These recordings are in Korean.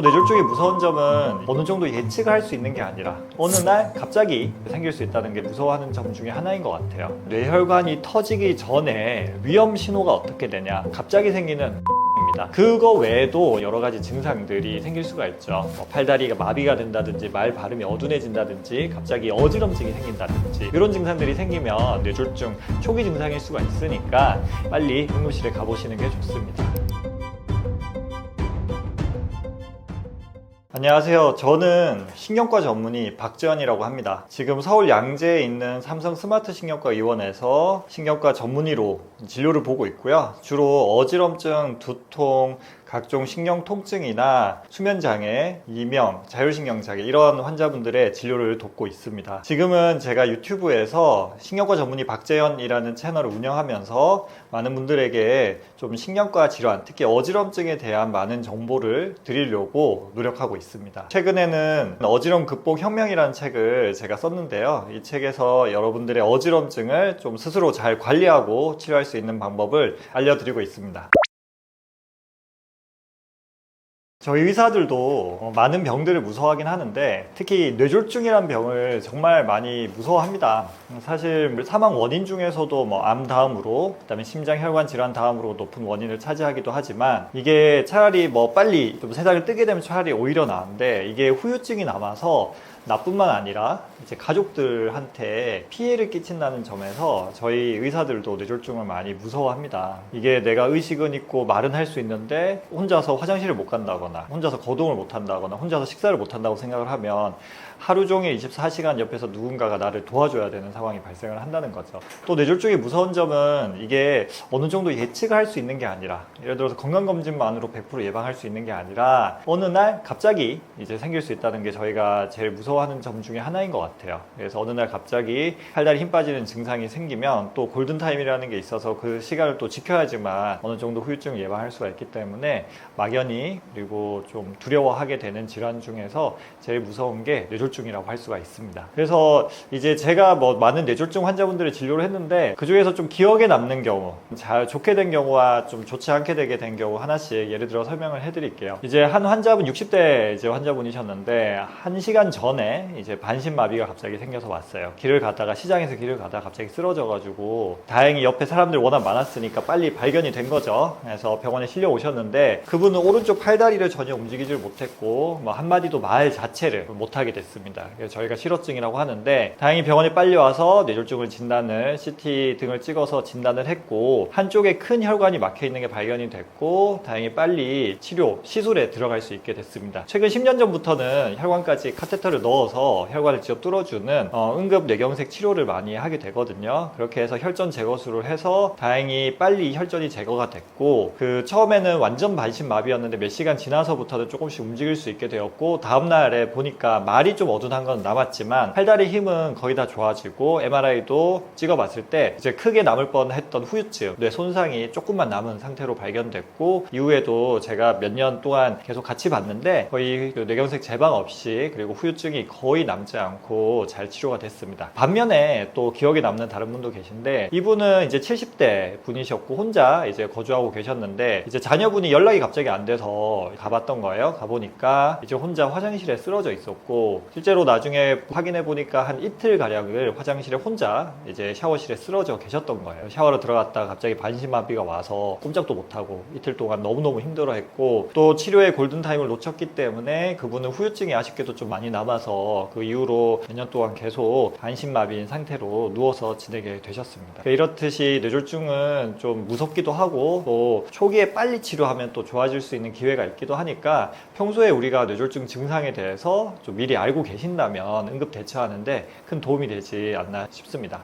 뇌졸중이 무서운 점은 어느 정도 예측할 수 있는 게 아니라 어느 날 갑자기 생길 수 있다는 게 무서워하는 점 중에 하나인 것 같아요. 뇌혈관이 터지기 전에 위험 신호가 어떻게 되냐, 갑자기 생기는 입니다. 그거 외에도 여러 가지 증상들이 생길 수가 있죠. 팔다리가 마비가 된다든지 말 발음이 어둔해진다든지 갑자기 어지럼증이 생긴다든지 이런 증상들이 생기면 뇌졸중 초기 증상일 수가 있으니까 빨리 응급실에 가보시는 게 좋습니다. 안녕하세요. 저는 신경과 전문의 박지원이라고 합니다. 지금 서울 양재에 있는 삼성 스마트 신경과 의원에서 신경과 전문의로 진료를 보고 있고요. 주로 어지럼증, 두통, 각종 신경 통증이나 수면장애, 이명, 자율신경장애 이런 환자분들의 진료를 돕고 있습니다. 지금은 제가 유튜브에서 신경과 전문의 박재현이라는 채널을 운영하면서 많은 분들에게 좀 신경과 질환, 특히 어지럼증에 대한 많은 정보를 드리려고 노력하고 있습니다. 최근에는 어지러움 극복 혁명이라는 책을 제가 썼는데요. 이 책에서 여러분들의 어지럼증을 좀 스스로 잘 관리하고 치료할 수 있는 방법을 알려드리고 있습니다. 저희 의사들도 많은 병들을 무서워하긴 하는데 특히 뇌졸중이라는 병을 정말 많이 무서워합니다. 사실 사망 원인 중에서도 암 다음으로, 그다음에 심장혈관 질환 다음으로 높은 원인을 차지하기도 하지만 이게 차라리 빨리 좀 세상을 뜨게 되면 차라리 오히려 나은데 이게 후유증이 남아서 나뿐만 아니라 이제 가족들한테 피해를 끼친다는 점에서 저희 의사들도 뇌졸중을 많이 무서워합니다. 이게 내가 의식은 있고 말은 할 수 있는데 혼자서 화장실을 못 간다거나 혼자서 거동을 못 한다거나 혼자서 식사를 못 한다고 생각을 하면 하루 종일 24시간 옆에서 누군가가 나를 도와줘야 되는 상황이 발생을 한다는 거죠. 또 뇌졸중이 무서운 점은 이게 어느 정도 예측을 할 수 있는 게 아니라, 예를 들어서 건강검진만으로 100% 예방할 수 있는 게 아니라 어느 날 갑자기 이제 생길 수 있다는 게 저희가 제일 무서워하는 점 중에 하나인 것 같아요. 그래서 어느 날 갑자기 팔다리 힘 빠지는 증상이 생기면 또 골든타임이라는 게 있어서 그 시간을 또 지켜야지만 어느 정도 후유증을 예방할 수가 있기 때문에 막연히 그리고 좀 두려워하게 되는 질환 중에서 제일 무서운 게 뇌졸중이라고 할 수가 있습니다. 그래서 이제 제가 많은 뇌졸중 환자분들을 진료를 했는데 그 중에서 좀 기억에 남는 경우, 잘 좋게 된 경우와 좀 좋지 않게 되게 된 경우 하나씩 예를 들어 설명을 해드릴게요. 이제 한 환자분 60대 이제 환자분이셨는데 1시간 전에 이제 반신마비가 갑자기 생겨서 왔어요. 시장에서 길을 가다가 갑자기 쓰러져가지고 다행히 옆에 사람들 워낙 많았으니까 빨리 발견이 된 거죠. 그래서 병원에 실려 오셨는데 그분은 오른쪽 팔다리를 전혀 움직이질 못했고 한마디도 말 자체를 못하게 됐습니다. 그래서 저희가 실어증이라고 하는데 다행히 병원에 빨리 와서 뇌졸중을 진단을 CT 등을 찍어서 진단을 했고 한쪽에 큰 혈관이 막혀 있는 게 발견이 됐고 다행히 빨리 시술에 들어갈 수 있게 됐습니다. 최근 10년 전부터는 혈관까지 카테터를 넣어서 혈관을 직접 뚫어주는 응급 뇌경색 치료를 많이 하게 되거든요. 그렇게 해서 혈전 제거술을 해서 다행히 빨리 혈전이 제거가 됐고 처음에는 완전 반신마비였는데 몇 시간 지나서부터는 조금씩 움직일 수 있게 되었고 다음날에 보니까 말이 좀 어둔한 건 남았지만 팔다리 힘은 거의 다 좋아지고 MRI도 찍어봤을 때 이제 크게 남을 뻔했던 후유증, 뇌 손상이 조금만 남은 상태로 발견됐고 이후에도 제가 몇 년 동안 계속 같이 봤는데 거의 뇌경색 제방 없이 그리고 후유증이 거의 남지 않고 잘 치료가 됐습니다. 반면에 또 기억에 남는 다른 분도 계신데 이분은 이제 70대 분이셨고 혼자 이제 거주하고 계셨는데 이제 자녀분이 연락이 갑자기 안 돼서 가봤던 거예요. 가보니까 이제 혼자 화장실에 쓰러져 있었고 실제로 나중에 확인해 보니까 한 이틀 가량을 화장실에 혼자 이제 샤워실에 쓰러져 계셨던 거예요. 샤워로 들어갔다가 갑자기 반신마비가 와서 꼼짝도 못하고 이틀 동안 너무너무 힘들어했고 또 치료의 골든타임을 놓쳤기 때문에 그분은 후유증이 아쉽게도 좀 많이 남아서 그 이후로 몇 년 동안 계속 반신마비인 상태로 누워서 지내게 되셨습니다. 이렇듯이 뇌졸중은 좀 무섭기도 하고 또 초기에 빨리 치료하면 또 좋아질 수 있는 기회가 있기도 하니까 평소에 우리가 뇌졸중 증상에 대해서 좀 미리 알고 계신다면 응급 대처하는데 큰 도움이 되지 않나 싶습니다.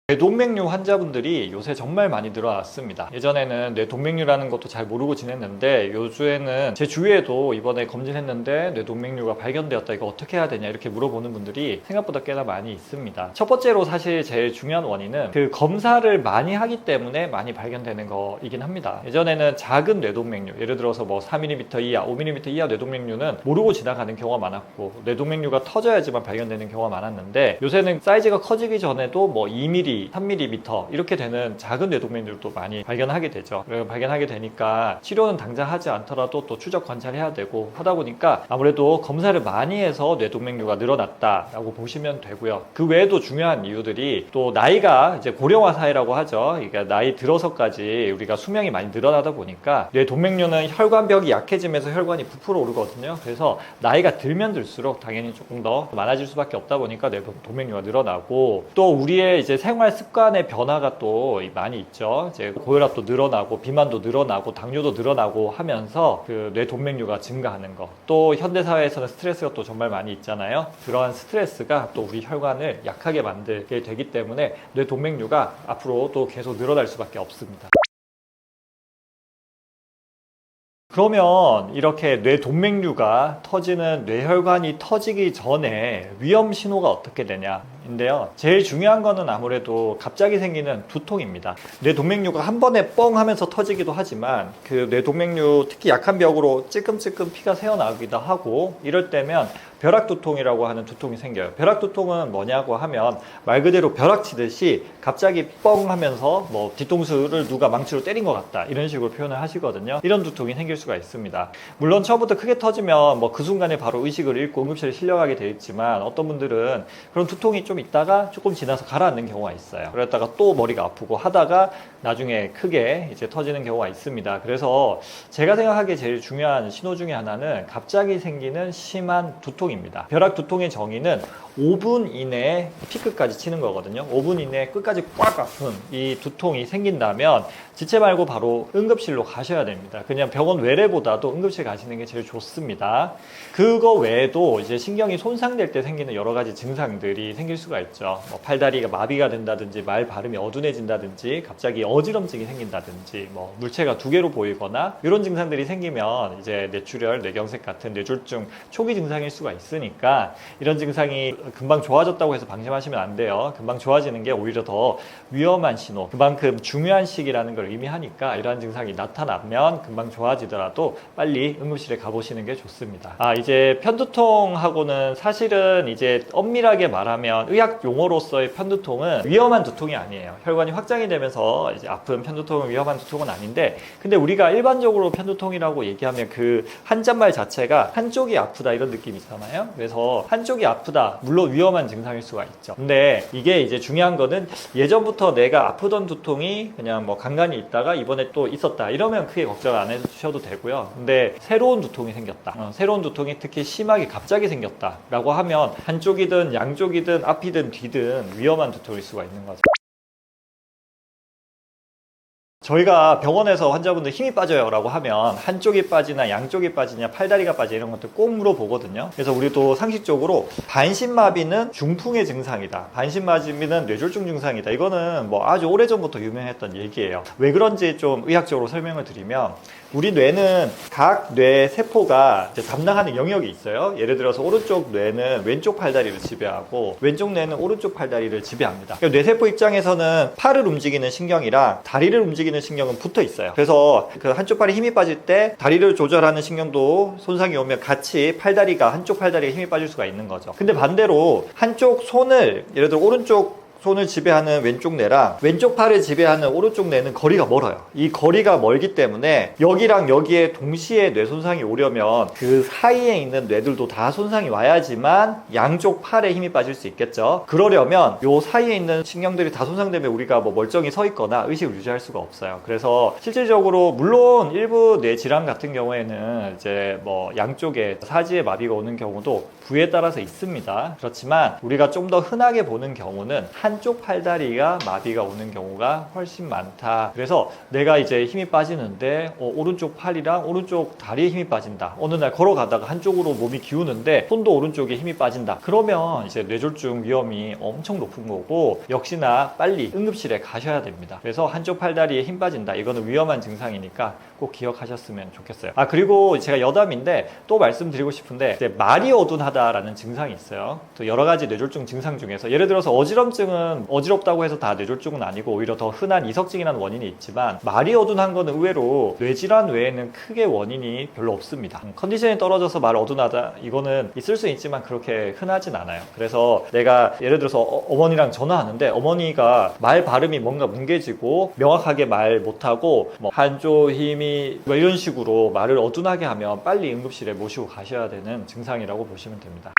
뇌동맥류 환자분들이 요새 정말 많이 늘어났습니다. 예전에는 뇌동맥류라는 것도 잘 모르고 지냈는데 요즘에는 제 주위에도 이번에 검진했는데 뇌동맥류가 발견되었다, 이거 어떻게 해야 되냐 이렇게 물어보는 분들이 생각보다 꽤나 많이 있습니다. 첫 번째로 사실 제일 중요한 원인은 검사를 많이 하기 때문에 많이 발견되는 거이긴 합니다. 예전에는 작은 뇌동맥류, 예를 들어서 4mm 이하, 5mm 이하 뇌동맥류는 모르고 지나가는 경우가 많았고 뇌동맥류가 터져야지만 발견되는 경우가 많았는데 요새는 사이즈가 커지기 전에도 2mm 2mm, 3mm 이렇게 되는 작은 뇌동맥류도 많이 발견하게 되죠. 발견하게 되니까 치료는 당장 하지 않더라도 또 추적 관찰해야 되고 하다 보니까 아무래도 검사를 많이 해서 뇌동맥류가 늘어났다라고 보시면 되고요. 그 외에도 중요한 이유들이 또 나이가 이제 고령화 사회라고 하죠. 그러니까 나이 들어서까지 우리가 수명이 많이 늘어나다 보니까 뇌동맥류는 혈관벽이 약해지면서 혈관이 부풀어 오르거든요. 그래서 나이가 들면 들수록 당연히 조금 더 많아질 수밖에 없다 보니까 뇌동맥류가 늘어나고, 또 우리의 이제 생활 습관의 변화가 또 많이 있죠. 이제 고혈압도 늘어나고 비만도 늘어나고 당뇨도 늘어나고 하면서 그 뇌동맥류가 증가하는 거, 또 현대 사회에서는 스트레스가 또 정말 많이 있잖아요. 그러한 스트레스가 또 우리 혈관을 약하게 만들게 되기 때문에 뇌동맥류가 앞으로 또 계속 늘어날 수밖에 없습니다. 그러면 이렇게 뇌동맥류가 터지는, 뇌혈관이 터지기 전에 위험 신호가 어떻게 되냐 인데요. 제일 중요한 거는 아무래도 갑자기 생기는 두통입니다. 뇌동맥류가 한 번에 뻥 하면서 터지기도 하지만 그 뇌동맥류 특히 약한 벽으로 찔끔찔끔 피가 새어나오기도 하고, 이럴 때면 벼락두통이라고 하는 두통이 생겨요. 벼락두통은 뭐냐고 하면 말 그대로 벼락 치듯이 갑자기 뻥 하면서 뭐 뒤통수를 누가 망치로 때린 것 같다 이런 식으로 표현을 하시거든요. 이런 두통이 생길 수가 있습니다. 물론 처음부터 크게 터지면 뭐 그 순간에 바로 의식을 잃고 응급실에 실려가게 되어 있지만, 어떤 분들은 그런 두통이 좀 있다가 조금 지나서 가라앉는 경우가 있어요. 그랬다가 또 머리가 아프고 하다가 나중에 크게 이제 터지는 경우가 있습니다. 그래서 제가 생각하기에 제일 중요한 신호 중에 하나는 갑자기 생기는 심한 두통입니다. 벼락 두통의 정의는 5분 이내에 피크까지 치는 거거든요. 5분 이내에 끝까지 꽉 아픈 이 두통이 생긴다면 지체 말고 바로 응급실로 가셔야 됩니다. 그냥 병원 외래보다도 응급실 가시는 게 제일 좋습니다. 그거 외에도 이제 신경이 손상될 때 생기는 여러 가지 증상들이 생길 수가 있죠. 뭐 팔다리가 마비가 된다든지, 말 발음이 어둔해진다든지, 갑자기 어지럼증이 생긴다든지, 뭐 물체가 두 개로 보이거나, 이런 증상들이 생기면 이제 뇌출혈, 뇌경색 같은 뇌졸중 초기 증상일 수가 있으니까, 이런 증상이 금방 좋아졌다고 해서 방심하시면 안 돼요. 금방 좋아지는 게 오히려 더 위험한 신호, 그만큼 중요한 시기라는 걸 의미하니까, 이러한 증상이 나타나면 금방 좋아지더라도 빨리 응급실에 가보시는 게 좋습니다. 이제 편두통하고는 사실은 이제 엄밀하게 말하면 의학 용어로서의 편두통은 위험한 두통이 아니에요. 혈관이 확장이 되면서 이제 아픈 편두통은 위험한 두통은 아닌데, 근데 우리가 일반적으로 편두통이라고 얘기하면 그 한자말 자체가 한쪽이 아프다 이런 느낌이잖아요. 그래서 한쪽이 아프다, 물론 위험한 증상일 수가 있죠. 근데 이게 이제 중요한 거는 예전부터 내가 아프던 두통이 그냥 뭐 간간히 있다가 이번에 또 있었다 이러면 크게 걱정 안 해주셔도 되고요. 근데 새로운 두통이 생겼다, 새로운 두통이 특히 심하게 갑자기 생겼다 라고 하면 한쪽이든 양쪽이든 앞이든 뒤든 위험한 두통일 수가 있는 거죠. 저희가 병원에서 환자분들 힘이 빠져요 라고 하면 한쪽이 빠지나 양쪽이 빠지냐, 팔다리가 빠지냐 이런 것들 꼭 물어보거든요. 그래서 우리도 상식적으로 반신마비는 중풍의 증상이다, 반신마비는 뇌졸중 증상이다, 이거는 뭐 아주 오래전부터 유명했던 얘기예요. 왜 그런지 좀 의학적으로 설명을 드리면, 우리 뇌는 각 뇌 세포가 이제 담당하는 영역이 있어요. 예를 들어서 오른쪽 뇌는 왼쪽 팔다리를 지배하고 왼쪽 뇌는 오른쪽 팔다리를 지배합니다. 그러니까 뇌세포 입장에서는 팔을 움직이는 신경이랑 다리를 움직이는 신경은 붙어 있어요. 그래서 그 한쪽 팔에 힘이 빠질 때 다리를 조절하는 신경도 손상이 오면 같이 팔다리가, 한쪽 팔다리에 힘이 빠질 수가 있는 거죠. 근데 반대로 한쪽 손을, 예를 들어 오른쪽 손을 지배하는 왼쪽 뇌랑 왼쪽 팔을 지배하는 오른쪽 뇌는 거리가 멀어요. 이 거리가 멀기 때문에 여기랑 여기에 동시에 뇌 손상이 오려면 그 사이에 있는 뇌들도 다 손상이 와야지만 양쪽 팔에 힘이 빠질 수 있겠죠. 그러려면 요 사이에 있는 신경들이 다 손상되면 우리가 뭐 멀쩡히 서 있거나 의식을 유지할 수가 없어요. 그래서 실질적으로 물론 일부 뇌 질환 같은 경우에는 이제 뭐 양쪽에 사지에 마비가 오는 경우도 부위에 따라서 있습니다. 그렇지만 우리가 좀 더 흔하게 보는 경우는 한쪽 팔다리가 마비가 오는 경우가 훨씬 많다. 그래서 내가 이제 힘이 빠지는데 오른쪽 팔이랑 오른쪽 다리에 힘이 빠진다. 어느 날 걸어가다가 한쪽으로 몸이 기우는데 손도 오른쪽에 힘이 빠진다. 그러면 이제 뇌졸중 위험이 엄청 높은 거고, 역시나 빨리 응급실에 가셔야 됩니다. 그래서 한쪽 팔다리에 힘 빠진다, 이거는 위험한 증상이니까 꼭 기억하셨으면 좋겠어요. 그리고 제가 여담인데 또 말씀드리고 싶은데, 이제 말이 어둔하다라는 증상이 있어요. 또 여러 가지 뇌졸중 증상 중에서 예를 들어서 어지럼증은 뇌졸중은 어지럽다고 해서 다 뇌졸중은 아니고 오히려 더 흔한 이석증이라는 원인이 있지만 말이 어둔한 거는 의외로 뇌질환 외에는 크게 원인이 별로 없습니다. 컨디션이 떨어져서 말 어둔하다 이거는 있을 수 있지만 그렇게 흔하진 않아요. 그래서 내가 예를 들어서 어머니랑 전화하는데 어머니가 말 발음이 뭔가 뭉개지고 명확하게 말 못하고 뭐 한조 힘이 뭐 이런 식으로 말을 어둔하게 하면 빨리 응급실에 모시고 가셔야 되는 증상이라고 보시면 됩니다.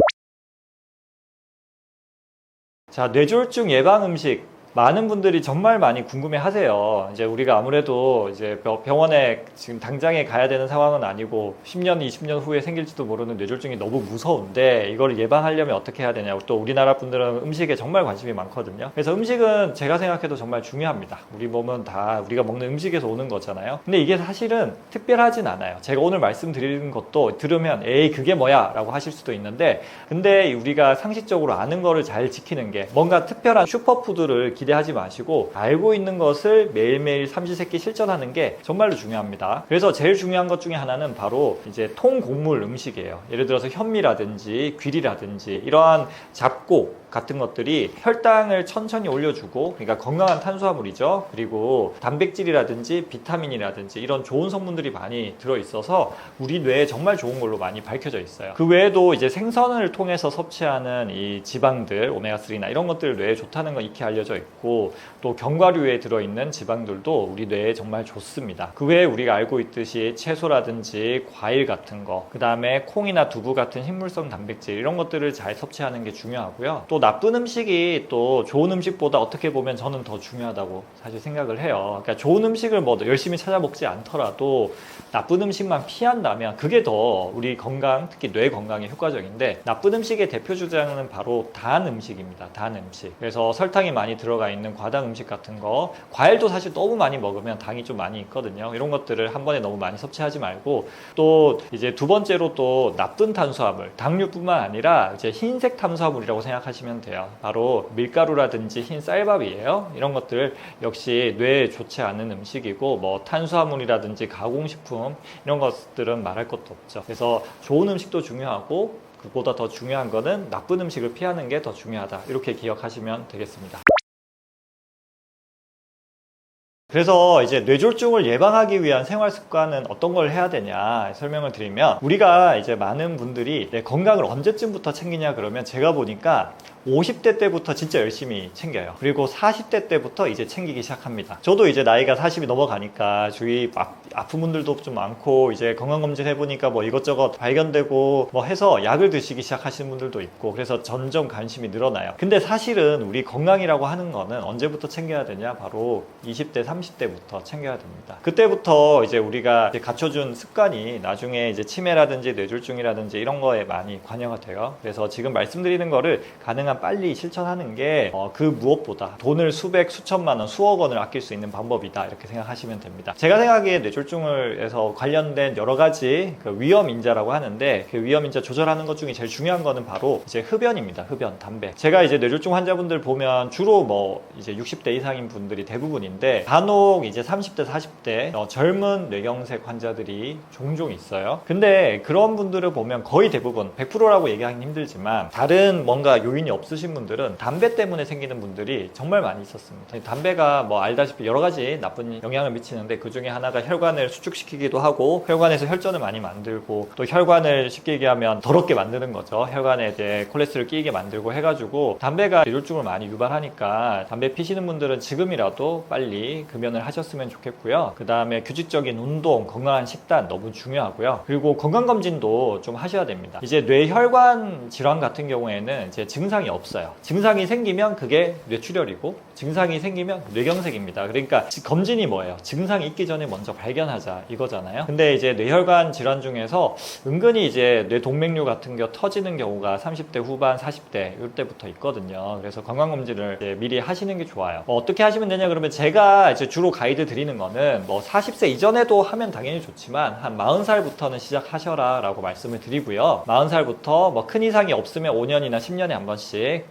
자, 뇌졸중 예방 음식 많은 분들이 정말 많이 궁금해 하세요. 이제 우리가 아무래도 이제 병원에 지금 당장에 가야 되는 상황은 아니고 10년, 20년 후에 생길지도 모르는 뇌졸중이 너무 무서운데 이걸 예방하려면 어떻게 해야 되냐고. 또 우리나라 분들은 음식에 정말 관심이 많거든요. 그래서 음식은 제가 생각해도 정말 중요합니다. 우리 몸은 다 우리가 먹는 음식에서 오는 거잖아요. 근데 이게 사실은 특별하진 않아요. 제가 오늘 말씀드리는 것도 들으면 에이 그게 뭐야 라고 하실 수도 있는데 근데 우리가 상식적으로 아는 거를 잘 지키는 게 뭔가 특별한 슈퍼푸드를 기대하지 마시고 알고 있는 것을 매일매일 삼시세끼 실천하는 게 정말로 중요합니다. 그래서 제일 중요한 것 중에 하나는 바로 이제 통곡물 음식이에요. 예를 들어서 현미라든지 귀리라든지 이러한 잡곡 같은 것들이 혈당을 천천히 올려주고 그러니까 건강한 탄수화물이죠. 그리고 단백질이라든지 비타민이라든지 이런 좋은 성분들이 많이 들어있어서 우리 뇌에 정말 좋은 걸로 많이 밝혀져 있어요. 그 외에도 이제 생선을 통해서 섭취하는 이 지방들 오메가3나 이런 것들 뇌에 좋다는 건 익히 알려져 있고 또 견과류에 들어있는 지방들도 우리 뇌에 정말 좋습니다. 그 외에 우리가 알고 있듯이 채소라든지 과일 같은 거 그 다음에 콩이나 두부 같은 식물성 단백질 이런 것들을 잘 섭취하는 게 중요하고요. 또 나쁜 음식이 또 좋은 음식보다 어떻게 보면 저는 더 중요하다고 사실 생각을 해요. 그러니까 좋은 음식을 뭐 열심히 찾아 먹지 않더라도 나쁜 음식만 피한다면 그게 더 우리 건강, 특히 뇌 건강에 효과적인데 나쁜 음식의 대표 주장은 바로 단 음식입니다. 단 음식. 그래서 설탕이 많이 들어가 있는 과당 음식 같은 거, 과일도 사실 너무 많이 먹으면 당이 좀 많이 있거든요. 이런 것들을 한 번에 너무 많이 섭취하지 말고 또 이제 두 번째로 또 나쁜 탄수화물, 당류뿐만 아니라 이제 흰색 탄수화물이라고 생각하시면 돼요. 바로 밀가루라든지 흰 쌀밥이에요. 이런 것들 역시 뇌에 좋지 않은 음식이고 뭐 탄수화물이라든지 가공식품 이런 것들은 말할 것도 없죠. 그래서 좋은 음식도 중요하고 그보다 더 중요한 거는 나쁜 음식을 피하는 게 더 중요하다. 이렇게 기억하시면 되겠습니다. 그래서 이제 뇌졸중을 예방하기 위한 생활 습관은 어떤 걸 해야 되냐 설명을 드리면 우리가 이제 많은 분들이 내 건강을 언제쯤부터 챙기냐 그러면 제가 보니까 50대 때부터 진짜 열심히 챙겨요. 그리고 40대 때부터 이제 챙기기 시작합니다. 저도 이제 나이가 40이 넘어가니까 주위 아픈 분들도 좀 많고 이제 건강검진 해보니까 뭐 이것저것 발견되고 뭐 해서 약을 드시기 시작하시는 분들도 있고 그래서 점점 관심이 늘어나요. 근데 사실은 우리 건강이라고 하는 거는 언제부터 챙겨야 되냐 바로 20대 30대부터 챙겨야 됩니다. 그때부터 이제 우리가 이제 갖춰준 습관이 나중에 이제 치매라든지 뇌졸중이라든지 이런 거에 많이 관여가 돼요. 그래서 지금 말씀드리는 거를 가능한 빨리 실천하는 게 그 무엇보다 돈을 수백 수천만 원 수억 원을 아낄 수 있는 방법이다 이렇게 생각하시면 됩니다. 제가 생각하기에 뇌졸중을 해서 관련된 여러 가지 그 위험인자라고 하는데 그 위험인자 조절하는 것 중에 제일 중요한 거는 바로 이제 흡연입니다. 흡연, 담배. 제가 이제 뇌졸중 환자분들 보면 주로 뭐 이제 60대 이상인 분들이 대부분인데 간혹 이제 30대 40대 젊은 뇌경색 환자들이 종종 있어요. 근데 그런 분들을 보면 거의 대부분 100%라고 얘기하기는 힘들지만 다른 뭔가 요인이 없으신 분들은 담배 때문에 생기는 분들이 정말 많이 있었습니다. 담배가 뭐 알다시피 여러 가지 나쁜 영향을 미치는데 그 중에 하나가 혈관을 수축시키기도 하고 혈관에서 혈전을 많이 만들고 또 혈관을 쉽게 얘기하면 더럽게 만드는 거죠. 혈관에 이제 콜레스테롤 끼게 만들고 해가지고 담배가 뇌졸중을 많이 유발하니까 담배 피시는 분들은 지금이라도 빨리 금연을 하셨으면 좋겠고요. 그 다음에 규칙적인 운동, 건강한 식단 너무 중요하고요. 그리고 건강검진도 좀 하셔야 됩니다. 이제 뇌혈관 질환 같은 경우에는 이제 증상이 없어요. 증상이 생기면 그게 뇌출혈이고 증상이 생기면 뇌경색입니다. 그러니까 검진이 뭐예요? 증상이 있기 전에 먼저 발견하자 이거잖아요. 근데 이제 뇌혈관 질환 중에서 은근히 이제 뇌동맥류 같은 게 터지는 경우가 30대 후반, 40대 이때부터 있거든요. 그래서 건강검진을 미리 하시는 게 좋아요. 어떻게 하시면 되냐 그러면 제가 이제 주로 가이드 드리는 거는 뭐 40세 이전에도 하면 당연히 좋지만 한 40살부터는 시작하셔라 라고 말씀을 드리고요. 40살부터 뭐 큰 이상이 없으면 5년이나 10년에 한 번씩 번씩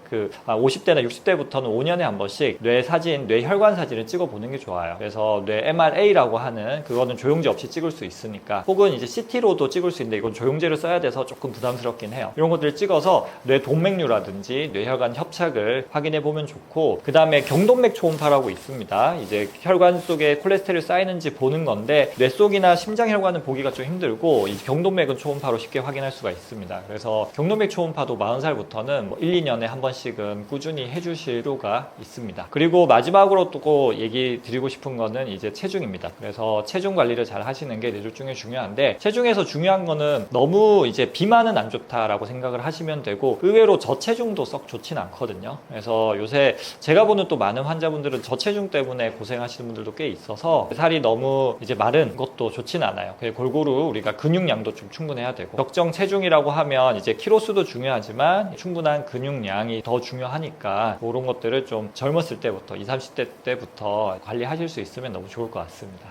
50대나 60대부터는 5년에 한 번씩 뇌 사진, 뇌 혈관 사진을 찍어 보는 게 좋아요. 그래서 뇌 MRA라고 하는 그거는 조영제 없이 찍을 수 있으니까, 혹은 이제 CT로도 찍을 수 있는데 이건 조영제를 써야 돼서 조금 부담스럽긴 해요. 이런 것들을 찍어서 뇌 동맥류라든지 뇌혈관 협착을 확인해 보면 좋고, 그 다음에 경동맥 초음파라고 있습니다. 이제 혈관 속에 콜레스테롤 쌓이는지 보는 건데 뇌 속이나 심장 혈관은 보기가 좀 힘들고 이 경동맥은 초음파로 쉽게 확인할 수가 있습니다. 그래서 경동맥 초음파도 40살부터는 1, 2년에 한 번씩은 꾸준히 해주실 필요가 있습니다. 그리고 마지막으로 또 얘기 드리고 싶은 거는 이제 체중입니다. 그래서 체중 관리를 잘 하시는 게 뇌졸중에 중요한데, 체중에서 중요한 거는 너무 이제 비만은 안 좋다라고 생각을 하시면 되고, 의외로 저체중도 썩 좋진 않거든요. 그래서 요새 제가 보는 또 많은 환자분들은 저체중 때문에 고생하시는 분들도 꽤 있어서 살이 너무 이제 마른 것도 좋진 않아요. 골고루 우리가 근육량도 좀 충분해야 되고, 적정 체중이라고 하면 이제 키로수도 중요하지만 충분한 근육량이 더 중요하니까 그런 것들을 좀 젊었을 때부터 20, 30대 때부터 관리하실 수 있으면 너무 좋을 것 같습니다.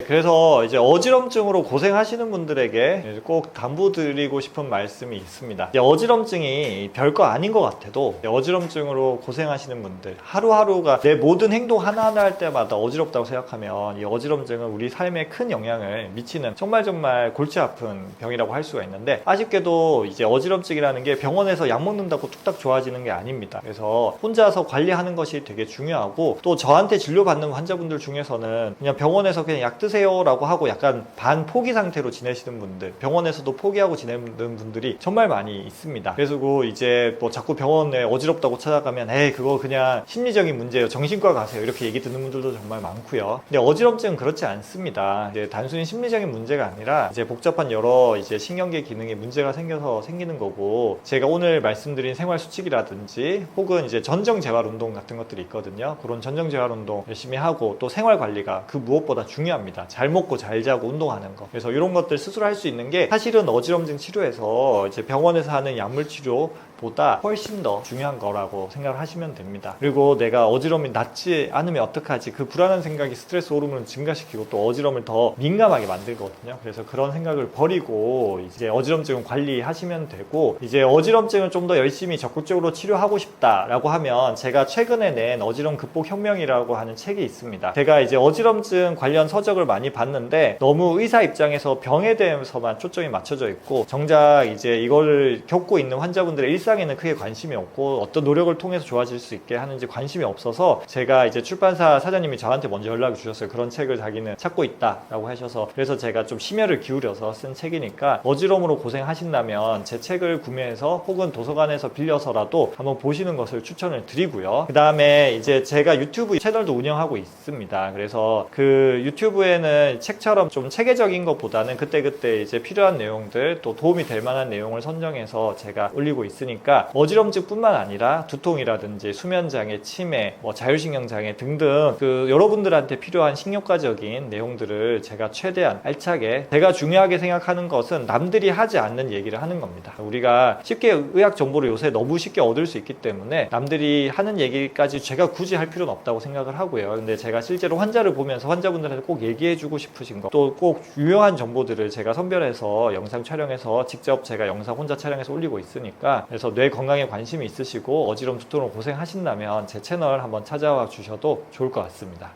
그래서 이제 어지럼증으로 고생하시는 분들에게 꼭 당부드리고 싶은 말씀이 있습니다. 이제 어지럼증이 별거 아닌 것 같아도 어지럼증으로 고생하시는 분들, 하루하루가 내 모든 행동 하나하나 할 때마다 어지럽다고 생각하면 이 어지럼증은 우리 삶에 큰 영향을 미치는 정말 골치 아픈 병이라고 할 수가 있는데, 아쉽게도 이제 어지럼증이라는 게 병원에서 약 먹는다고 뚝딱 좋아지는 게 아닙니다. 그래서 혼자서 관리하는 것이 되게 중요하고, 또 저한테 진료받는 환자분들 중에서는 그냥 병원에서 그냥 약 드세요 라고 하고 약간 반포기 상태로 지내시는 분들, 병원에서도 포기하고 지내는 분들이 정말 많이 있습니다. 그래서 이제 뭐 자꾸 병원에 어지럽다고 찾아가면 에이 그거 그냥 심리적인 문제예요, 정신과 가세요, 이렇게 얘기 듣는 분들도 정말 많고요. 근데 어지럼증은 그렇지 않습니다. 이제 단순히 심리적인 문제가 아니라 이제 복잡한 여러 이제 신경계 기능에 문제가 생겨서 생기는 거고, 제가 오늘 말씀드린 생활 수칙이라든지 혹은 이제 전정 재활 운동 같은 것들이 있거든요. 그런 전정 재활 운동 열심히 하고, 또 생활 관리가 그 무엇보다 중요합니다. 잘 먹고 잘 자고 운동하는 거. 그래서 이런 것들 스스로 할 수 있는 게 사실은 어지럼증 치료에서 이제 병원에서 하는 약물 치료 보다 훨씬 더 중요한 거라고 생각을 하시면 됩니다. 그리고 내가 어지럼이 낫지 않으면 어떡하지, 그 불안한 생각이 스트레스 호르몬을 증가시키고 또 어지럼을 더 민감하게 만들거든요. 그래서 그런 생각을 버리고 이제 어지럼증은 관리하시면 되고, 이제 어지럼증을 좀 더 열심히 적극적으로 치료하고 싶다라고 하면 제가 최근에 낸 어지럼 극복 혁명이라고 하는 책이 있습니다. 제가 이제 어지럼증 관련 서적을 많이 봤는데 너무 의사 입장에서 병에 대해서만 초점이 맞춰져 있고, 정작 이제 이걸 겪고 있는 환자분들의 일상에는 크게 관심이 없고 어떤 노력을 통해서 좋아질 수 있게 하는지 관심이 없어서, 제가 이제 출판사 사장님이 저한테 먼저 연락을 주셨어요. 그런 책을 자기는 찾고 있다라고 하셔서. 그래서 제가 좀 심혈을 기울여서 쓴 책이니까 어지럼으로 고생하신다면 제 책을 구매해서 혹은 도서관에서 빌려서라도 한번 보시는 것을 추천을 드리고요. 그 다음에 이제 제가 유튜브 채널도 운영하고 있습니다. 그래서 그 유튜브에는 책처럼 좀 체계적인 것보다는 그때그때 이제 필요한 내용들, 또 도움이 될 만한 내용을 선정해서 제가 올리고 있으니까 어지럼증뿐만 아니라 두통이라든지 수면장애, 치매, 뭐 자율신경장애 등등 그 여러분들한테 필요한 신경과적인 내용들을 제가 최대한 알차게, 제가 중요하게 생각하는 것은 남들이 하지 않는 얘기를 하는 겁니다. 우리가 쉽게 의학 정보를 요새 너무 쉽게 얻을 수 있기 때문에 남들이 하는 얘기까지 제가 굳이 할 필요는 없다고 생각을 하고요. 근데 제가 실제로 환자를 보면서 환자분들한테 꼭 얘기해주고 싶으신 거, 또 꼭 유용한 정보들을 제가 선별해서 영상 촬영해서 직접 제가 영상 혼자 촬영해서 올리고 있으니까, 그래서 뇌 건강에 관심이 있으시고 어지럼 두통으로 고생하신다면 제 채널 한번 찾아와 주셔도 좋을 것 같습니다.